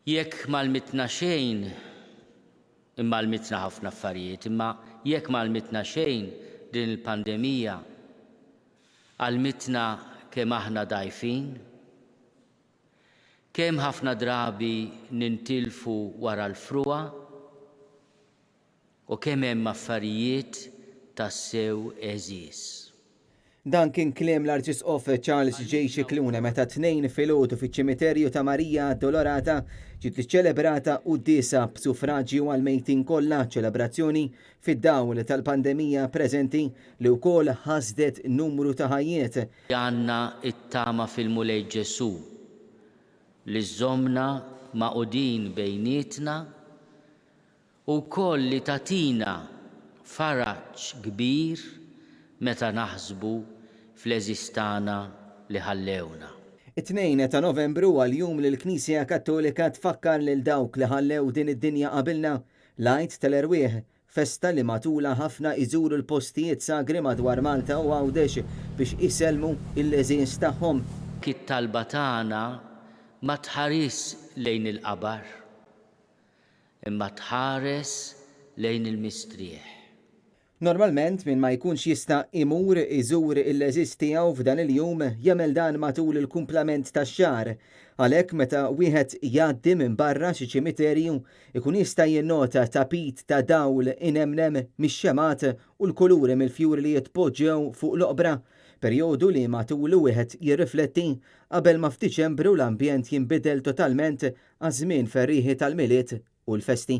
Jekk mal-mitna xejn, imma l-mitna ħafna affarijiet, imma jekk mal-mitna xejn din il-pandemija, għal-mitna kemm aħna dgħajfin, kemm ħafna drabi nintilfu wara l-fruqa u kemm hemm affarijiet tassew eżis. Dan kien kliem l-Arċisqof Charles J. Scicluna meta tnejn filgħodu fiċ-ċimiterju ta' Marija Addolorata ġiet iċċelebrata qudiesha b'suffraġġju għall-mejtin kollha, ċelebrazzjoni fid-dawl tal-pandemija preżenti li wkoll ħasdet numru ta' ħajjiet. Għandna it-tama fil-Mulej Ġesu li żommna maqudin bejnietna u wkoll li tagħtina faraġġ kbir meta naħsbu fl-eżistana li ħallewna. It-2 ta' Novembru għal-jum li l-Knisja Kattolika tfakkar lil dawk li ħallew din id-dinja qabilna l-Għid tal-Erwieħ, festa li matula ħafna iżuru l-postijiet sagri madwar Malta u Għawdex biex iselmu l-eżies tagħhom. Kit-talba tagħna ma tħares lejn il-qabar, imma tħares lejn il-mistrieħ. Normalment min ma jkunx jista' imur iżur il-eżis tiegħu f'dan il-jum jagħmel dan matul il-kumplament tax-xahar. Għalhekk meta wieħed jgħaddi minn barra xi ċimiterju ikun jista' jinnota tapit ta' dawl inemnem mix-xemat u l-kuluri mill-fjur li jitpoġġew fuq l-oqbra, perjodu li matul wieħed jirrifletti qabel ma f'Diċembru l-ambjent jinbidel totalment għaż-żmien ferrieħi tal-miliet u l-festi.